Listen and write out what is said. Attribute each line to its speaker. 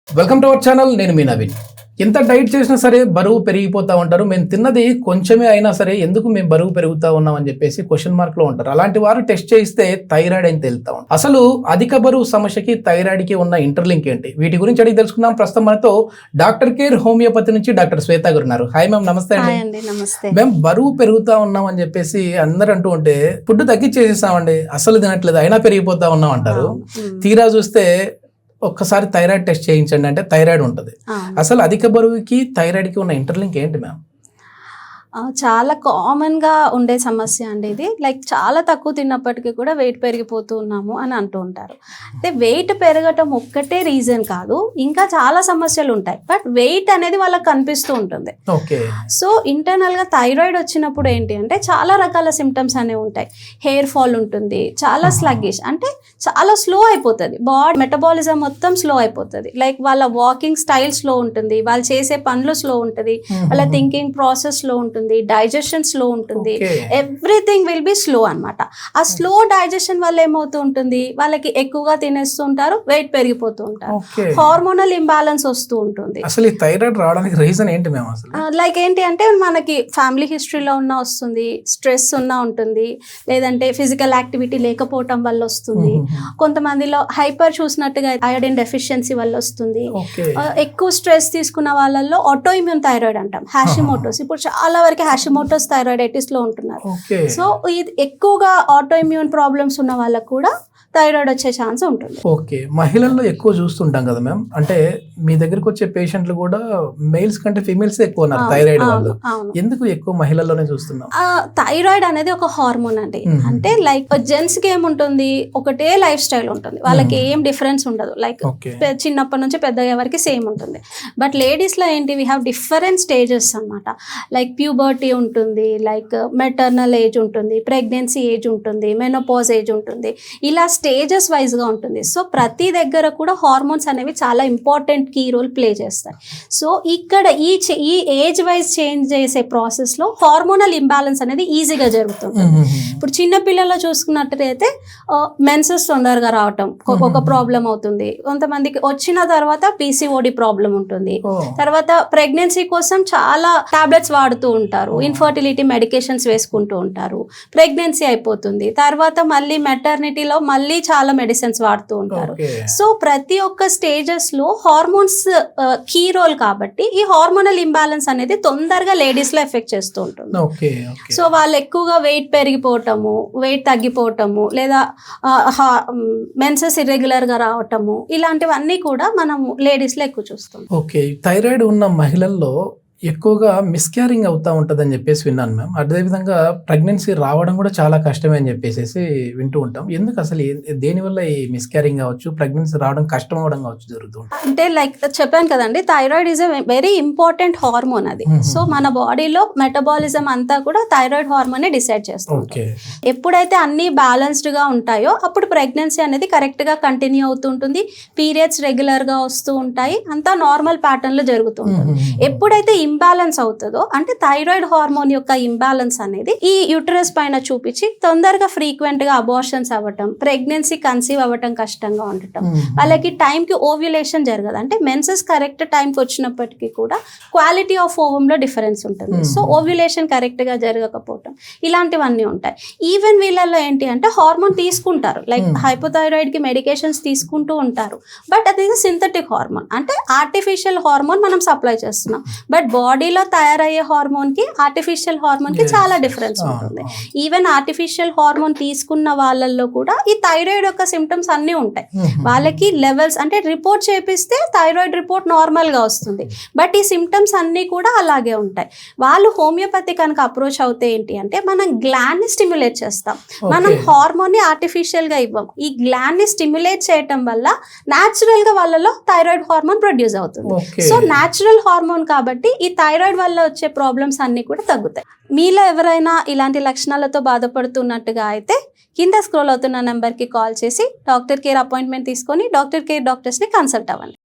Speaker 1: Welcome to our channel. నేను మీ నవీన్. ఎంత diet చేసినా సరే బరువు పెరిగిపోతూ ఉంటారు. మేము తిన్నది కొంచెమే అయినా సరే ఎందుకు మేము బరువు పెరుగుతూ ఉన్నాం అని చెప్పేసి క్వశ్చన్ మార్క్ లో ఉంటారు. అలాంటి వారు టెస్ట్ చేయిస్తే థైరాయిడ్ అని తెలుస్తా ఉంటాం. అసలు అధిక బరువు సమస్యకి థైరాయిడ్ కి ఉన్న ఇంటర్లింక్ ఏంటి, వీటి గురించి అడిగి తెలుసుకుందాం. ప్రస్తుతం మనతో డాక్టర్ కేర్ హోమియోపతి నుంచి డాక్టర్ శ్వేత గారు ఉన్నారు. హాయ్ మ్యామ్, నమస్తే అండి. మేము బరువు పెరుగుతా ఉన్నాం అని చెప్పేసి అందరు అంటూ ఉంటే ఫుడ్ తగ్గించేసేసామండి, అసలు తినట్లేదు అయినా పెరిగిపోతా ఉన్నాం అంటారు. తీరా చూస్తే ఒక్కసారి థైరాయిడ్ టెస్ట్ చేయించండి అంటే థైరాయిడ్ ఉంటుంది. అసలు అధిక బరువుకి థైరాయిడ్ కి ఉన్న ఇంటర్లింక్ ఏంటి మ్యామ్?
Speaker 2: చాలా కామన్గా ఉండే సమస్య అండి ఇది. లైక్ చాలా తక్కువ తిన్నప్పటికీ కూడా వెయిట్ పెరిగిపోతూ ఉన్నాము అని అంటూ ఉంటారు. అయితే వెయిట్ పెరగటం ఒక్కటే రీజన్ కాదు, ఇంకా చాలా సమస్యలు ఉంటాయి. బట్ వెయిట్ అనేది వాళ్ళకి కనిపిస్తూ ఉంటుంది. సో ఇంటర్నల్గా థైరాయిడ్ వచ్చినప్పుడు ఏంటి అంటే చాలా రకాల సిమ్టమ్స్ అనేవి ఉంటాయి. హెయిర్ ఫాల్ ఉంటుంది, చాలా స్లగ్గిష్ అంటే చాలా స్లో అయిపోతుంది, బాడీ మెటబాలిజం మొత్తం స్లో అయిపోతుంది. లైక్ వాళ్ళ వాకింగ్ స్టైల్ స్లో ఉంటుంది, వాళ్ళు చేసే పనులు స్లో ఉంటుంది, వాళ్ళ థింకింగ్ ప్రాసెస్ స్లో ఉంటుంది, డైజెషన్ స్లో ఉంటుంది, ఎవ్రీథింగ్ విల్ బి స్లో అన్నమాట. ఆ స్లో డైజెషన్ వల్ల ఏమవుతూ ఉంటుంది, వాళ్ళకి ఎక్కువగా తినేస్తూ ఉంటారు, వెయిట్ పెరిగిపోతూ ఉంటారు, హార్మోనల్ ఇంబ్యాలెన్స్ వస్తూ ఉంటుంది.
Speaker 1: అసలు ఈ థైరాయిడ్ రావడానికి రీజన్ ఏంటి మేము? అసలు
Speaker 2: లైక్ ఏంటి అంటే మనకి ఫ్యామిలీ హిస్టరీలో ఉన్న వస్తుంది, స్ట్రెస్ ఉన్నా ఉంటుంది, లేదంటే ఫిజికల్ యాక్టివిటీ లేకపోవటం వల్ల వస్తుంది, కొంతమందిలో హైపర్ చూసినట్టుగా అయోడిన్ డెఫిషియన్సీ వల్ల వస్తుంది, ఎక్కువ స్ట్రెస్ తీసుకున్న వాళ్ళల్లో ఆటో ఇమ్యూన్ థైరాయిడ్ అంటాం, హాషిమోటోస్. ఇప్పుడు చాలా వరకు హాషిమోటోస్ థైరాయిడైటిస్ లో ఉంటున్నారు. సో ఇది ఎక్కువగా ఆటో ఇమ్యూన్ ప్రాబ్లమ్స్ ఉన్న వాళ్ళకు కూడా థైరాయిడ్ వచ్చే ఛాన్స్ ఉంటుంది.
Speaker 1: ఓకే, మహిళల్లో ఎక్కువ చూస్తుంటాం కదా మ్యామ్. అంటే మీ దగ్గరకు వచ్చే పేషెంట్లు కూడా మేల్స్ కంటే ఫీమేల్స్ ఎక్కువ ఉన్నారు థైరాయిడ్ వాళ్ళు. ఎందుకు ఎక్కువ మహిళల్లోనే చూస్తున్నాం?
Speaker 2: థైరాయిడ్ అనేది ఒక హార్మోన్ అండి. అంటే లైక్ జెంట్స్ కి ఏముంటుంది, ఒకటే లైఫ్ స్టైల్ ఉంటుంది, వాళ్ళకి ఏం డిఫరెన్స్ ఉండదు. లైక్ చిన్నప్పటి నుంచి పెద్దయ్యే వరకు సేమ్ ఉంటుంది. బట్ లేడీస్ లో ఏంటి, వీ హ్యావ్ డిఫరెంట్ స్టేజెస్ అన్నమాట. లైక్ ప్యూబర్టీ ఉంటుంది, లైక్ మెటర్నల్ ఏజ్ ఉంటుంది, ప్రెగ్నెన్సీ ఏజ్ ఉంటుంది, మెనోపాజ్ ఏజ్ ఉంటుంది, ఇలా స్టేజెస్ వైజ్గా ఉంటుంది. సో ప్రతి దగ్గర కూడా హార్మోన్స్ అనేవి చాలా ఇంపార్టెంట్ కీ రోల్ ప్లే చేస్తాయి. సో ఇక్కడ ఈ ఏజ్ వైజ్ చేంజ్ చేసే ప్రాసెస్లో హార్మోనల్ ఇంబ్యాలెన్స్ అనేది ఈజీగా జరుగుతుంది. ఇప్పుడు చిన్న పిల్లల్లో చూసుకున్నట్టయితే మెన్సెస్ తొందరగా రావటం ఒక ప్రాబ్లం అవుతుంది. కొంతమందికి వచ్చిన తర్వాత పీసీఓడి ప్రాబ్లం ఉంటుంది. తర్వాత ప్రెగ్నెన్సీ కోసం చాలా టాబ్లెట్స్ వాడుతూ ఉంటారు, ఇన్ఫర్టిలిటీ మెడికేషన్స్ వేసుకుంటూ ఉంటారు, ప్రెగ్నెన్సీ అయిపోతుంది. తర్వాత మళ్ళీ మెటర్నిటీలో మళ్ళీ చాలా మెడిసిన్స్ వాడుతూ ఉంటారు. సో ప్రతి ఒక్క స్టేజెస్ లో హార్మోన్స్ కీ రోల్ కాబట్టి ఈ హార్మోనల్ ఇంబ్యాలెన్స్ అనేది తొందరగా లేడీస్ లో ఎఫెక్ట్ చేస్తూ ఉంటుంది. సో వాళ్ళు ఎక్కువగా వెయిట్ పెరిగిపోవటము, వెయిట్ తగ్గిపోవటము, లేదా మెన్సెస్ ఇర్రెగ్యులర్ గా రావటము, ఇలాంటివన్నీ కూడా మనం లేడీస్ లో ఎక్కువ చూస్తాం.
Speaker 1: ఓకే, థైరాయిడ్ ఉన్న మహిళల్లో ఎక్కువగా మిస్క్యారింగ్ అవుతా ఉంటుంది అని చెప్పేసి విన్నాను మ్యామ్. అదేవిధంగా ప్రెగ్నెన్సీ రావడం కూడా చాలా కష్టమే అని చెప్పేసి వింటూ ఉంటాం. ఎందుకు అసలు దేనివల్ల ఈ మిస్క్యారింగ్ కావచ్చు, ప్రెగ్నెన్సీ రావడం కష్టం అవడం కావచ్చు జరుగుతుంది?
Speaker 2: అంటే లైక్ చెప్పాను కదండి, thyroid is a very important hormone అది. సో మన బాడీలో మెటబాలిజం అంతా కూడా థైరాయిడ్ హార్మోన్ డిసైడ్ చేస్తుంది. ఎప్పుడైతే అన్ని బ్యాలెన్స్డ్ గా ఉంటాయో అప్పుడు ప్రెగ్నెన్సీ అనేది కరెక్ట్ గా కంటిన్యూ అవుతుంటుంది, పీరియడ్స్ రెగ్యులర్ గా వస్తూ ఉంటాయి, అంతా నార్మల్ ప్యాటర్న్ లో జరుగుతుంటుంది. ఎప్పుడైతే ఇంబ్యాలెన్స్ అవుతుందో అంటే థైరాయిడ్ హార్మోన్ యొక్క ఇంబ్యాలెన్స్ అనేది ఈ యూటరస్ పైన చూపించి తొందరగా ఫ్రీక్వెంట్ గా అబార్షన్స్ అవ్వటం, ప్రెగ్నెన్సీ కన్సీవ్ అవ్వటం కష్టంగా ఉండటం, వాళ్ళకి టైంకి ఓవ్యులేషన్ జరగదు. అంటే మెన్సెస్ కరెక్ట్ టైంకి వచ్చినప్పటికీ కూడా క్వాలిటీ ఆఫ్ ఓవమ్ లో డిఫరెన్స్ ఉంటుంది. సో ఓవ్యులేషన్ కరెక్ట్ గా జరగకపోవటం, ఇలాంటివన్నీ ఉంటాయి. ఈవెన్ వీళ్ళల్లో ఏంటి అంటే హార్మోన్ తీసుకుంటారు, లైక్ హైపోథైరాయిడ్ కి మెడికేషన్స్ తీసుకుంటూ ఉంటారు, బట్ అది సింథటిక్ హార్మోన్, అంటే ఆర్టిఫిషియల్ హార్మోన్ మనం సప్లై చేస్తున్నాం. బట్ బాడీలో తయారయ్యే హార్మోన్ కి ఆర్టిఫిషియల్ హార్మోన్ కి చాలా డిఫరెన్స్ ఉంటుంది. ఈవెన్ ఆర్టిఫిషియల్ హార్మోన్ తీసుకున్న వాళ్ళల్లో కూడా ఈ థైరాయిడ్ యొక్క సిమ్టమ్స్ అన్ని ఉంటాయి. వాళ్ళకి లెవెల్స్ అంటే రిపోర్ట్ చేపిస్తే థైరాయిడ్ రిపోర్ట్ నార్మల్ గా వస్తుంది, బట్ ఈ సిమ్టమ్స్ అన్ని కూడా అలాగే ఉంటాయి. వాళ్ళు హోమియోపతి కనుక అప్రోచ్ అవుతే ఏంటి అంటే మనం గ్లాండ్ ని స్టిమ్యులేట్ చేస్తాం, మనం హార్మోన్ ని ఆర్టిఫిషియల్ గా ఇవ్వం. ఈ గ్లాండ్ ని స్టిమ్యులేట్ చేయటం వల్ల న్యాచురల్ గా వాళ్ళలో థైరాయిడ్ హార్మోన్ ప్రొడ్యూస్ అవుతుంది. సో న్యాచురల్ హార్మోన్ కాబట్టి ఈ థైరాయిడ్ వల్ల వచ్చే ప్రాబ్లమ్స్ అన్ని కూడా తగ్గుతాయి. మీలో ఎవరైనా ఇలాంటి లక్షణాలతో బాధపడుతున్నట్టుగా అయితే కింద స్క్రోల్ అవుతున్న నెంబర్కి కాల్ చేసి డాక్టర్ కేర్ అపాయింట్మెంట్ తీసుకొని డాక్టర్ కేర్ డాక్టర్స్ని కన్సల్ట్ అవ్వండి.